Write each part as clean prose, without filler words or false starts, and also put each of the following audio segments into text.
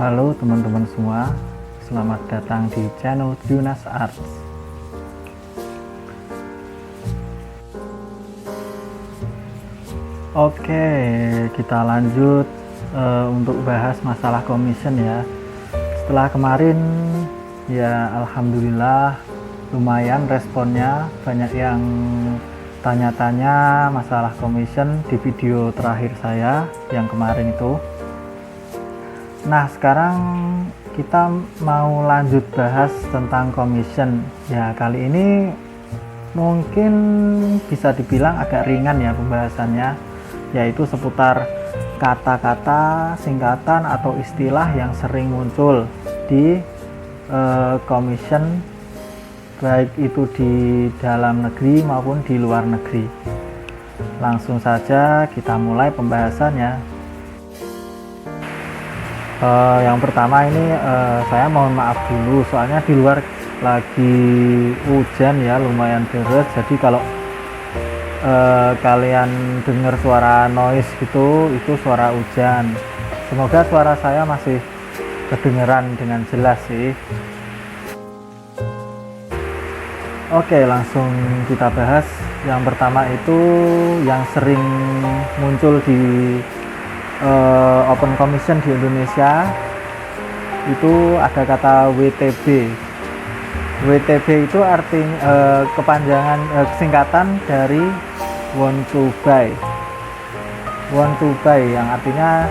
Halo teman-teman semua, selamat datang di channel Junas Arts. Oke, kita lanjut untuk bahas masalah commission ya. Setelah kemarin ya alhamdulillah lumayan responnya, banyak yang tanya-tanya masalah commission di video terakhir saya yang kemarin itu. Nah, sekarang kita mau lanjut bahas tentang commission. Ya, kali ini mungkin bisa dibilang agak ringan ya pembahasannya, yaitu seputar kata-kata, singkatan atau istilah yang sering muncul di commission, baik itu di dalam negeri maupun di luar negeri. Langsung saja kita mulai pembahasannya. Yang pertama ini saya mohon maaf dulu, soalnya di luar lagi hujan ya, lumayan deras. Jadi kalau kalian dengar suara noise gitu, itu suara hujan. Semoga suara saya masih kedengeran dengan jelas sih. Oke, langsung kita bahas. Yang pertama itu yang sering muncul di open commission di Indonesia, itu ada kata WTB. WTB itu artinya kepanjangan singkatan dari want to buy. Want to buy yang artinya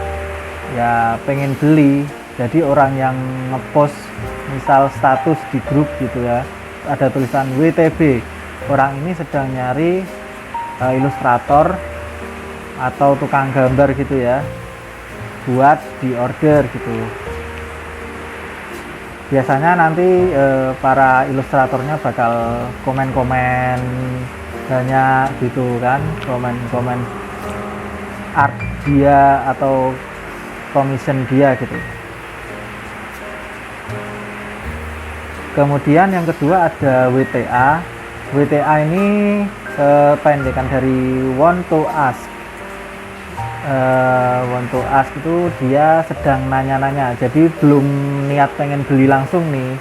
ya pengen beli. Jadi orang yang ngepost misal status di grup gitu ya, ada tulisan WTB, orang ini sedang nyari ilustrator atau tukang gambar gitu ya, buat di order gitu. Biasanya nanti para ilustratornya bakal komen-komen banyak gitu kan, komen-komen art dia atau commission dia gitu. Kemudian yang kedua ada WTA. WTA ini kependekan dari want to ask. Want to ask itu dia sedang nanya-nanya, jadi belum niat pengen beli langsung nih,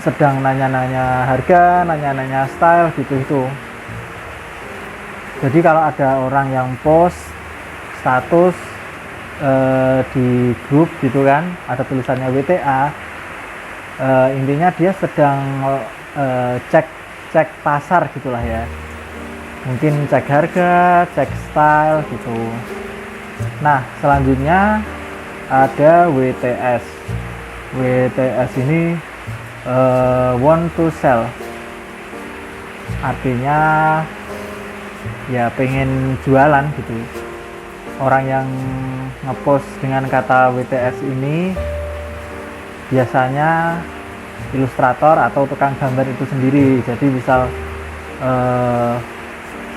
sedang nanya-nanya harga, nanya-nanya style gitu. Jadi kalau ada orang yang post status di grup gitu kan, ada tulisannya WTA, intinya dia sedang cek pasar gitulah ya, mungkin cek harga, cek style gitu. Nah, selanjutnya ada WTS. WTS ini want to sell, artinya ya pengen jualan gitu. Orang yang ngepost dengan kata WTS ini biasanya ilustrator atau tukang gambar itu sendiri. Jadi misal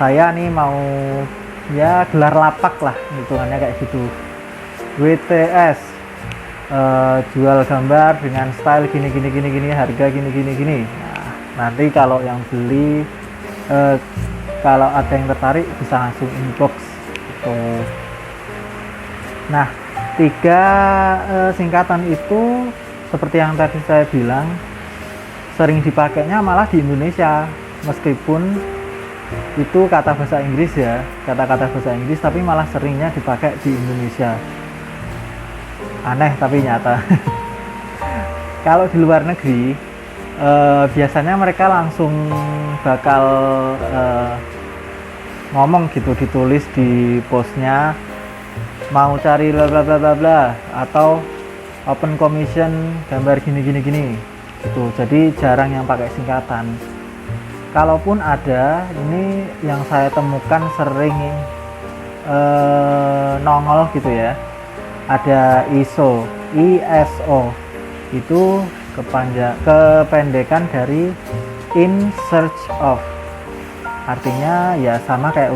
saya nih mau ya gelar lapak lah, hitungannya kayak gitu. WTS jual gambar dengan style gini, harga gini. Nah, nanti kalau yang beli kalau ada yang tertarik bisa langsung inbox gitu. Nah, 3 singkatan itu seperti yang tadi saya bilang sering dipakainya malah di Indonesia, meskipun itu kata bahasa Inggris ya, kata-kata bahasa Inggris, tapi malah seringnya dipakai di Indonesia. Aneh tapi nyata. Kalau di luar negeri biasanya mereka langsung bakal ngomong gitu, ditulis di postnya, mau cari bla bla bla bla bla, atau open commission gambar gini gitu. Jadi jarang yang pakai singkatan. Kalaupun ada, ini yang saya temukan sering nongol gitu ya, ada ISO, itu kependekan dari in search of, artinya ya sama kayak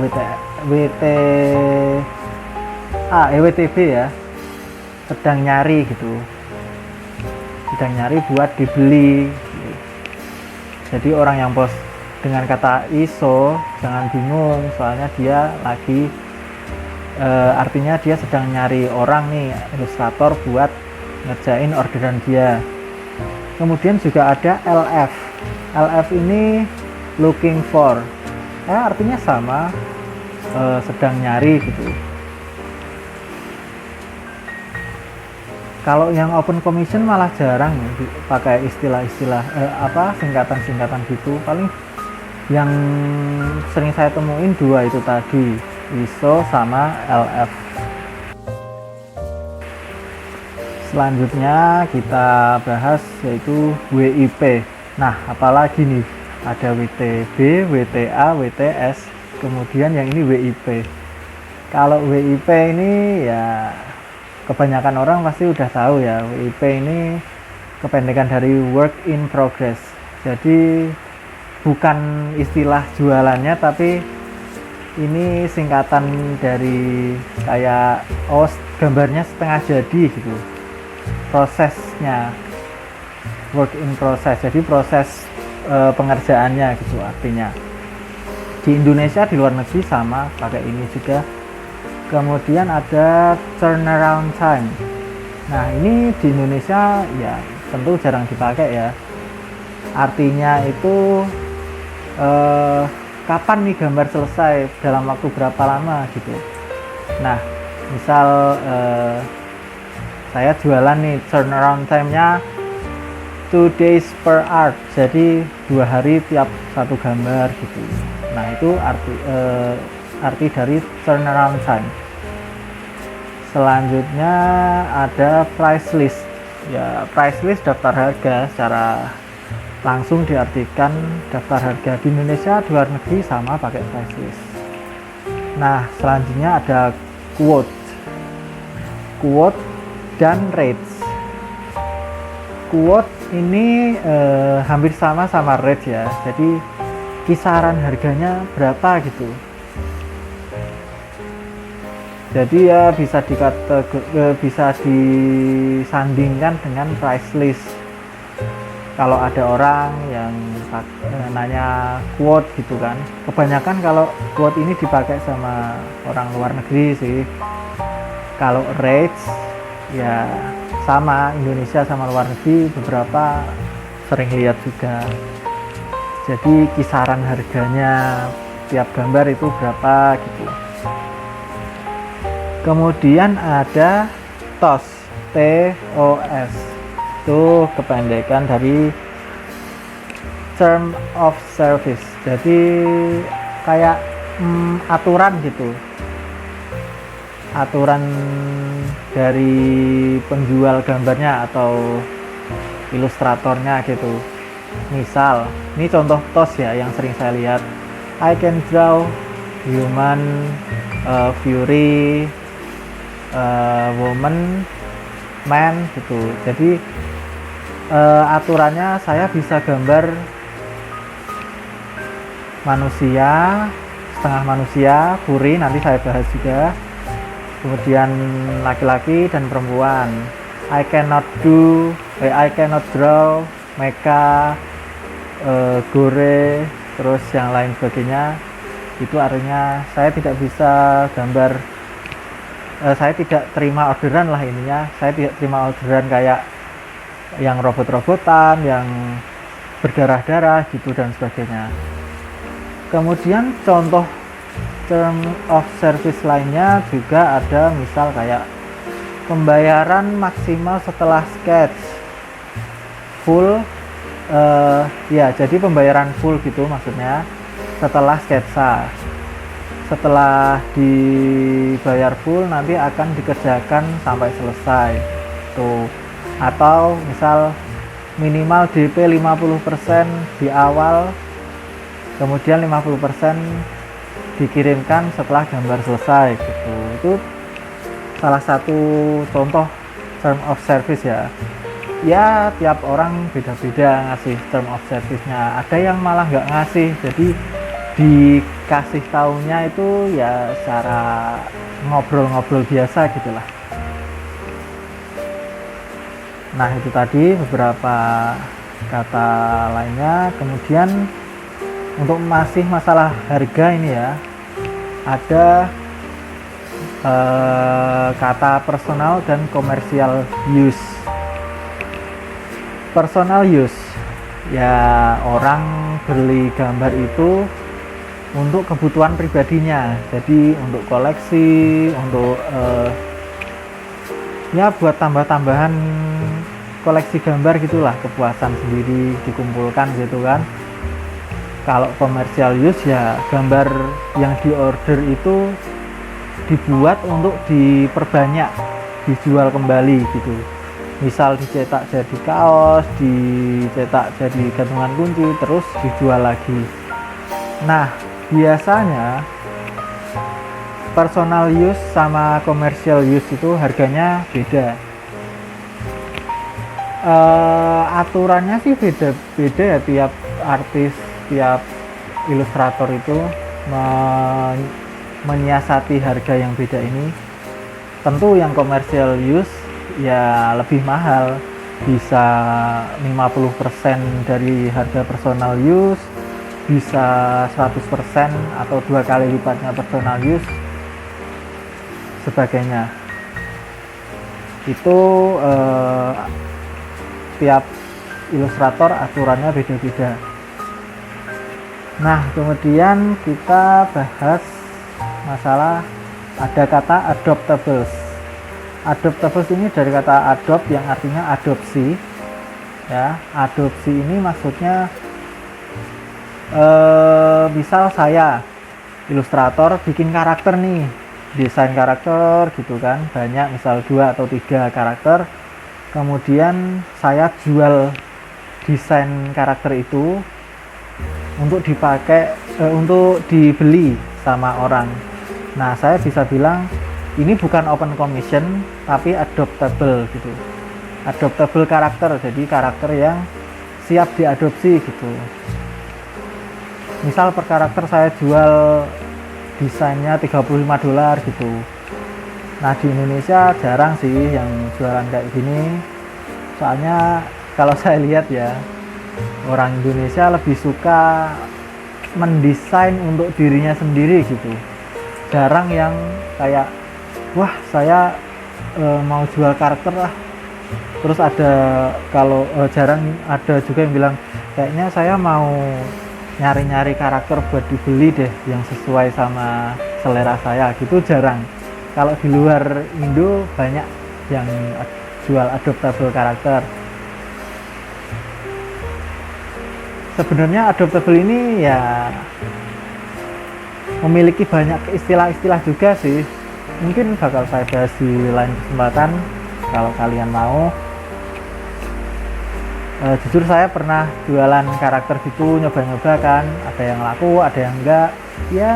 WTB ya, sedang nyari gitu, sedang nyari buat dibeli. Jadi orang yang post dengan kata ISO jangan bingung, soalnya dia lagi artinya dia sedang nyari orang nih, ilustrator buat ngerjain orderan dia. Kemudian juga ada LF. LF ini looking for, artinya sama, sedang nyari gitu. Kalau yang open commission malah jarang pakai istilah-istilah singkatan-singkatan gitu. Paling yang sering saya temuin dua itu tadi, ISO sama LF. Selanjutnya kita bahas yaitu WIP. Nah, apalagi nih, ada WTB, WTA, WTS, kemudian yang ini WIP. Kalau WIP ini ya kebanyakan orang pasti udah tahu ya, WIP ini kependekan dari work in progress. Jadi bukan istilah jualannya, tapi ini singkatan dari kayak gambarnya setengah jadi gitu, prosesnya, work in process, jadi proses pengerjaannya gitu artinya. Di Indonesia, di luar negeri sama pakai ini juga. Kemudian ada turnaround time. Nah, ini di Indonesia ya tentu jarang dipakai ya. Artinya itu kapan nih gambar selesai, dalam waktu berapa lama gitu. Nah, misal saya jualan nih, turnaround time-nya 2 days per art, jadi 2 hari tiap satu gambar gitu. Nah, itu arti dari turnaround time. Selanjutnya ada price list. Ya, price list daftar harga, secara langsung diartikan daftar harga. Di Indonesia, di luar negeri sama pakai price list. Nah, selanjutnya ada quote dan rates. Quote ini hampir sama rate ya, jadi kisaran harganya berapa gitu. Jadi ya bisa disandingkan dengan price list. Kalau ada orang yang nanya quote gitu kan, kebanyakan kalau quote ini dipakai sama orang luar negeri sih. Kalau rates ya sama, Indonesia sama luar negeri beberapa sering lihat juga. Jadi kisaran harganya tiap gambar itu berapa gitu. Kemudian ada TOS, TOS, itu kependekan dari Term of Service. Jadi kayak aturan gitu, aturan dari penjual gambarnya atau ilustratornya gitu. Misal, ini contoh TOS ya yang sering saya lihat. I can draw human, fury, woman, man gitu. Jadi aturannya saya bisa gambar manusia, setengah manusia, fury, nanti saya bahas juga. Kemudian laki-laki dan perempuan. I cannot draw mecha, gore, terus yang lain sebagainya. Itu artinya saya tidak bisa gambar, saya tidak terima orderan lah ininya. Saya tidak terima orderan kayak yang robot-robotan, yang berdarah-darah gitu dan sebagainya. Kemudian contoh term of service lainnya juga ada, misal kayak pembayaran maksimal setelah sketch full, ya jadi pembayaran full gitu maksudnya setelah sketsa. Setelah dibayar full nanti akan dikerjakan sampai selesai tuh. Atau misal minimal DP 50% di awal, kemudian 50% dikirimkan setelah gambar selesai gitu. Itu salah satu contoh term of service ya. Ya tiap orang beda-beda ngasih term of service-nya. Ada yang malah nggak ngasih, jadi dikasih taunya itu ya secara ngobrol-ngobrol biasa gitulah. Nah, itu tadi beberapa kata lainnya. Kemudian untuk masih masalah harga ini ya, ada kata personal dan commercial use. Personal use, ya orang beli gambar itu untuk kebutuhan pribadinya, jadi untuk koleksi, untuk ya buat tambah-tambahan koleksi gambar gitulah, kepuasan sendiri dikumpulkan gitu kan. Kalau commercial use ya gambar yang diorder itu dibuat untuk diperbanyak, dijual kembali gitu. Misal dicetak jadi kaos, dicetak jadi gantungan kunci, terus dijual lagi. Nah, biasanya personal use sama commercial use itu harganya beda. Aturannya sih beda ya, tiap artis, tiap ilustrator itu menyiasati harga yang beda ini. Tentu yang commercial use ya lebih mahal, bisa 50% dari harga personal use, bisa 100% atau 2 kali lipatnya personal use, sebagainya. Itu tiap ilustrator aturannya beda-beda. Nah, kemudian kita bahas masalah ada kata adoptables. Adoptables ini dari kata adopt yang artinya adopsi. Ya, adopsi ini maksudnya misal saya ilustrator bikin karakter nih, desain karakter gitu kan, banyak, misal 2 atau 3 karakter, kemudian saya jual desain karakter itu untuk dipakai, untuk dibeli sama orang. Nah, saya bisa bilang ini bukan open commission tapi adoptable gitu, adoptable karakter, jadi karakter yang siap diadopsi gitu. Misal per karakter saya jual desainnya $35 gitu. Nah, di Indonesia jarang sih yang jualan kayak gini, soalnya kalau saya lihat ya, orang Indonesia lebih suka mendesain untuk dirinya sendiri gitu. Jarang yang kayak, wah saya mau jual karakter lah. Terus ada, kalau jarang ada juga yang bilang, kayaknya saya mau nyari-nyari karakter buat dibeli deh yang sesuai sama selera saya gitu, jarang. Kalau di luar Indo banyak yang jual adoptable karakter. Sebenarnya adoptable ini ya memiliki banyak istilah-istilah juga sih. Mungkin bakal saya bahas di lain kesempatan kalau kalian mau. Jujur saya pernah jualan karakter gitu, nyoba-nyoba kan, ada yang laku, ada yang enggak. Ya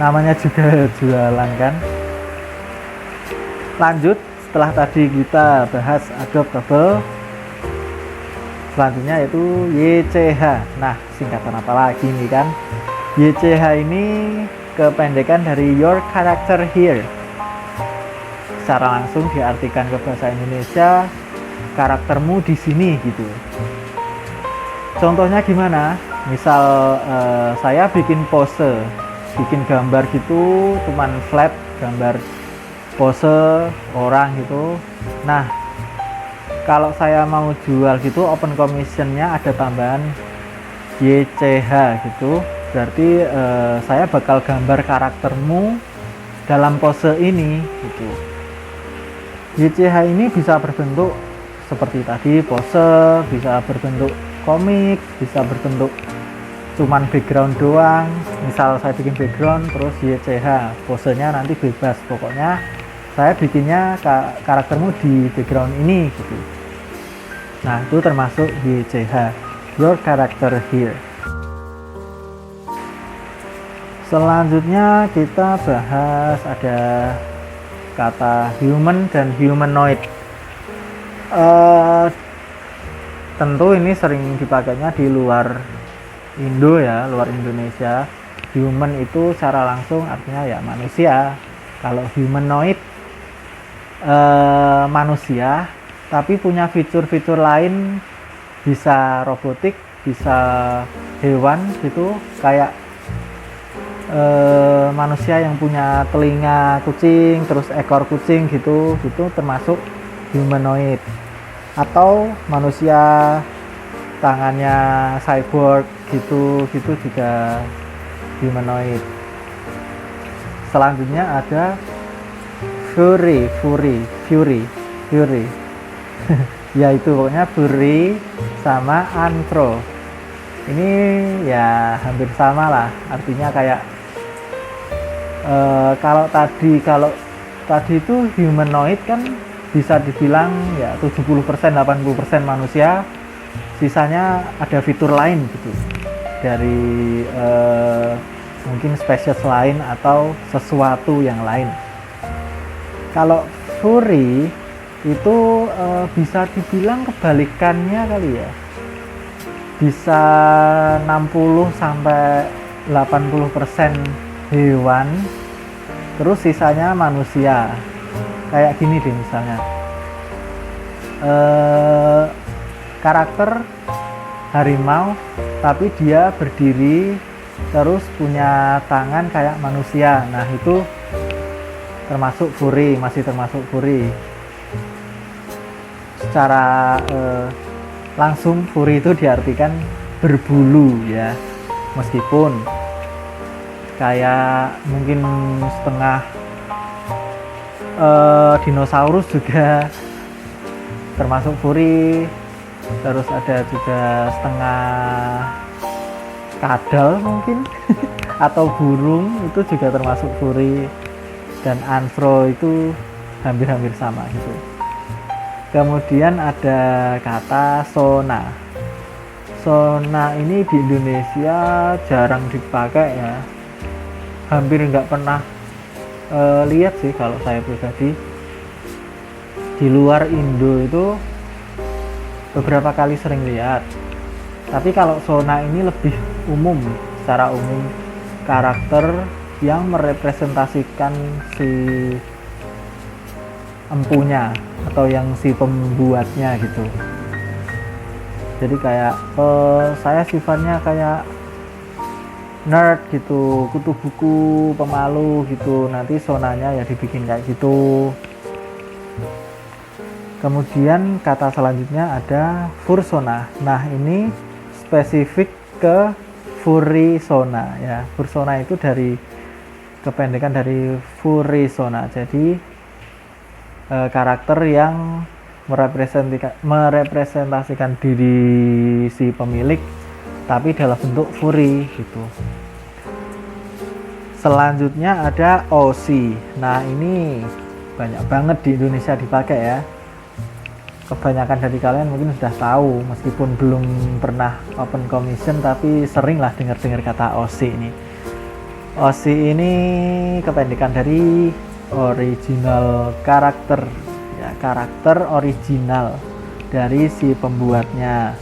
namanya juga jualan kan. Lanjut, setelah tadi kita bahas adoptable, selanjutnya yaitu YCH. Nah, singkatan apa lagi nih kan? YCH ini kependekan dari Your Character Here. Secara langsung diartikan ke bahasa Indonesia, karaktermu di sini gitu. Contohnya gimana? Misal saya bikin pose, bikin gambar gitu, cuman flat gambar pose orang gitu. Nah, kalau saya mau jual gitu, open commissionnya ada tambahan YCH gitu. Berarti saya bakal gambar karaktermu dalam pose ini gitu. YCH ini bisa berbentuk seperti tadi pose, bisa berbentuk komik, bisa berbentuk cuman background doang. Misal saya bikin background terus YCH, posenya nanti bebas, pokoknya saya bikinnya karaktermu di background ini gitu. Nah, itu termasuk YCH, Your Character Here. Selanjutnya kita bahas ada kata human dan humanoid. Tentu ini sering dipakainya di luar Indo ya, luar Indonesia. Human itu secara langsung artinya ya manusia. Kalau humanoid manusia tapi punya fitur-fitur lain, bisa robotik, bisa hewan gitu, kayak manusia yang punya telinga kucing, terus ekor kucing gitu, itu termasuk humanoid. atau manusia tangannya cyborg gitu juga humanoid. Selanjutnya ada Fury yaitu pokoknya Fury sama Anthro. Ini ya hampir sama lah, artinya kayak kalau tadi itu humanoid kan bisa dibilang ya 70% 80% manusia, sisanya ada fitur lain gitu dari mungkin spesies lain atau sesuatu yang lain. Kalau Fury itu bisa dibilang kebalikannya kali ya, bisa 60 sampai 80% hewan, terus sisanya manusia. Kayak gini deh misalnya, karakter harimau tapi dia berdiri terus punya tangan kayak manusia. Nah itu termasuk Fury, masih termasuk Fury. Secara langsung Fury itu diartikan berbulu ya, meskipun kayak mungkin setengah dinosaurus juga termasuk Fury. Terus ada juga setengah kadal mungkin atau burung, itu juga termasuk Fury. Dan Anthro itu hampir-hampir sama gitu. Kemudian ada kata Sona. Sona ini di Indonesia jarang dipakai ya, hampir nggak pernah lihat sih kalau saya pribadi. Di luar Indo itu beberapa kali sering lihat, tapi kalau Sona ini lebih umum, secara umum karakter yang merepresentasikan si empunya atau yang si pembuatnya gitu. Jadi kayak saya sifatnya kayak nerd gitu, kutu buku, pemalu gitu, nanti sonanya ya dibikin kayak gitu. Kemudian kata selanjutnya ada Fursona. Nah ini spesifik ke Furisona ya. Fursona itu dari kependekan dari Furisona. Jadi karakter yang merepresentasikan diri si pemilik tapi dalam bentuk Fury gitu. Selanjutnya ada Osi. Nah ini banyak banget di Indonesia dipakai ya. Kebanyakan dari kalian mungkin sudah tahu, meskipun belum pernah open commission tapi sering lah dengar-dengar kata OC ini. OC ini kependekan dari original karakter ya, karakter original dari si pembuatnya.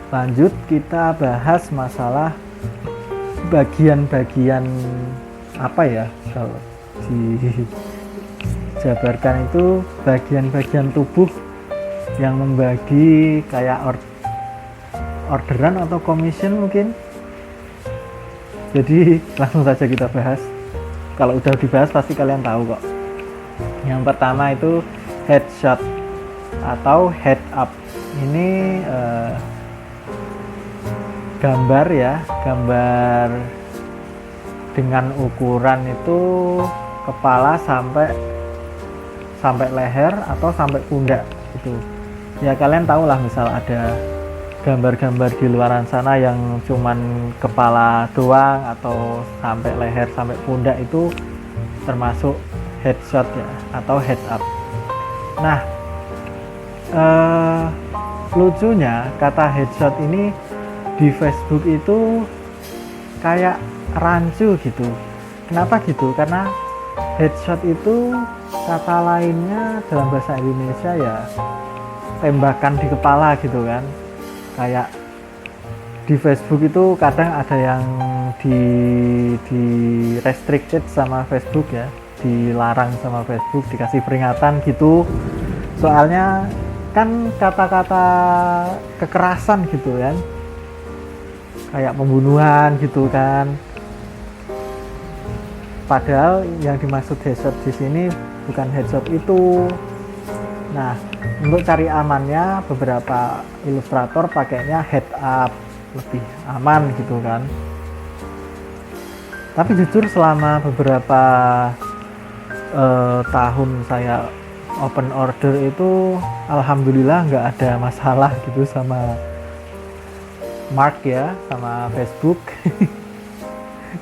Lanjut kita bahas masalah bagian-bagian apa ya, kalau dijabarkan itu bagian-bagian tubuh yang membagi kayak orderan atau commission mungkin. Jadi langsung saja kita bahas. Kalau udah dibahas pasti kalian tahu kok. Yang pertama itu headshot atau head up. Ini gambar ya, gambar dengan ukuran itu kepala sampai leher atau sampai pundak gitu. Ya kalian tahu lah, misal ada gambar-gambar di luaran sana yang cuman kepala doang atau sampai leher sampai pundak, itu termasuk headshot ya atau head up. Nah lucunya kata headshot ini di Facebook itu kayak rancu gitu. Kenapa gitu? Karena headshot itu kata lainnya dalam bahasa Indonesia ya tembakan di kepala gitu kan. Kayak di Facebook itu kadang ada yang di restricted sama Facebook ya, dilarang sama Facebook, dikasih peringatan gitu. Soalnya kan kata-kata kekerasan gitu kan, kayak pembunuhan gitu kan. Padahal yang dimaksud headshot di sini bukan headshot itu. Nah, untuk cari amannya beberapa ilustrator pakainya head up, lebih aman gitu kan. Tapi jujur selama beberapa tahun saya open order itu alhamdulillah nggak ada masalah gitu sama Mark ya, sama Facebook.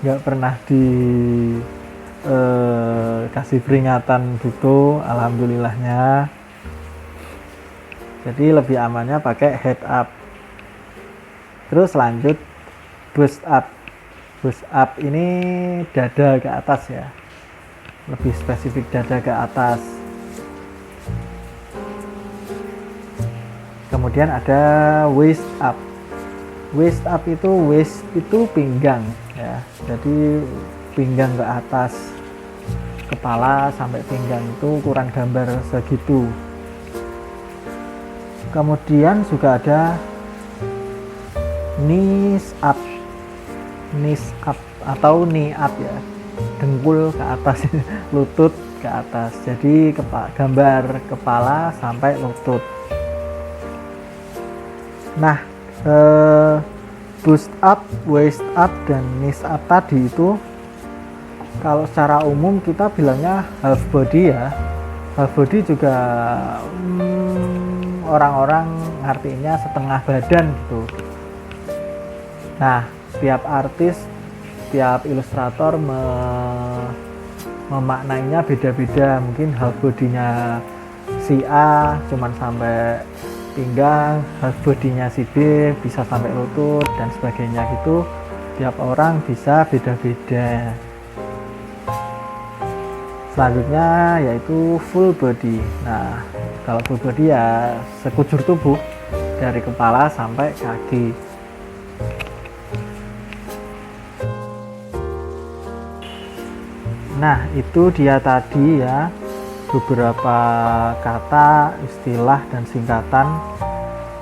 Nggak pernah kasih peringatan gitu, alhamdulillahnya. Jadi lebih amannya pakai head up. Terus lanjut boost up. Boost up ini dada ke atas ya, lebih spesifik dada ke atas. Kemudian ada waist up. Waist up itu waist itu pinggang ya, jadi pinggang ke atas, kepala sampai pinggang itu ukuran gambar segitu. Kemudian juga ada knees up. Knees up atau knee up ya, dengkul ke atas, lutut ke atas. Jadi gambar kepala sampai lutut. Nah, boost up, waist up, dan knees up tadi itu kalau secara umum kita bilangnya half body ya. Half body juga orang-orang ngartinya setengah badan gitu. Nah, tiap artis, tiap ilustrator memaknainya beda-beda. Mungkin half body-nya si A cuman sampai pinggang, half body-nya si B bisa sampai lutut dan sebagainya gitu. Tiap orang bisa beda-beda. Selanjutnya yaitu full body. Nah, kalau full body ya sekujur tubuh dari kepala sampai kaki. Nah, itu dia tadi ya beberapa kata, istilah, dan singkatan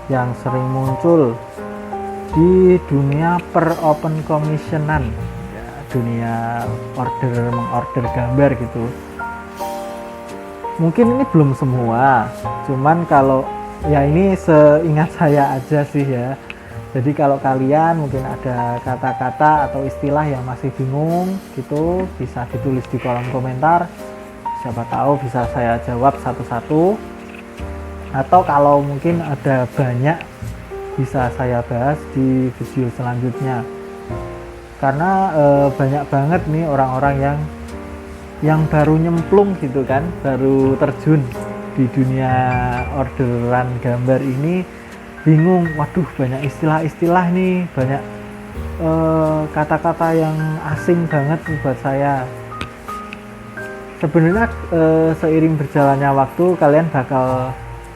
yang sering muncul di dunia per open commissionan ya, dunia mengorder gambar gitu. Mungkin ini belum semua, cuman kalau ya ini seingat saya aja sih ya. Jadi kalau kalian mungkin ada kata-kata atau istilah yang masih bingung gitu, bisa ditulis di kolom komentar. Siapa tahu bisa saya jawab satu-satu. Atau kalau mungkin ada banyak, bisa saya bahas di video selanjutnya. Karena banyak banget nih orang-orang yang baru nyemplung gitu kan, baru terjun di dunia orderan gambar ini, bingung, waduh banyak istilah-istilah nih, banyak kata-kata yang asing banget buat saya. Sebenarnya seiring berjalannya waktu kalian bakal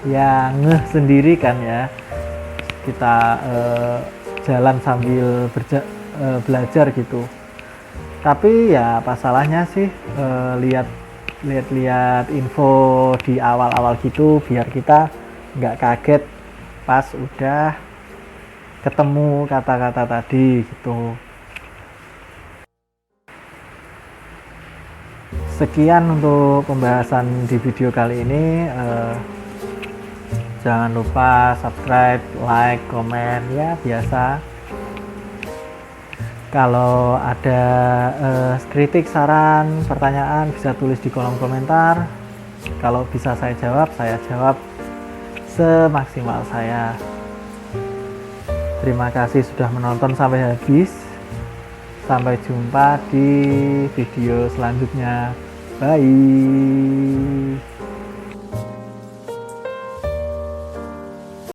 ya ngeh sendiri kan ya, kita jalan sambil belajar gitu. Tapi ya apa salahnya sih lihat info di awal-awal gitu, biar kita nggak kaget pas udah ketemu kata-kata tadi gitu. Sekian untuk pembahasan di video kali ini. Jangan lupa subscribe, like, komen ya biasa. Kalau ada kritik, saran, pertanyaan bisa tulis di kolom komentar. Kalau bisa saya jawab semaksimal saya. Terima kasih sudah menonton sampai habis. Sampai jumpa di video selanjutnya. Bye.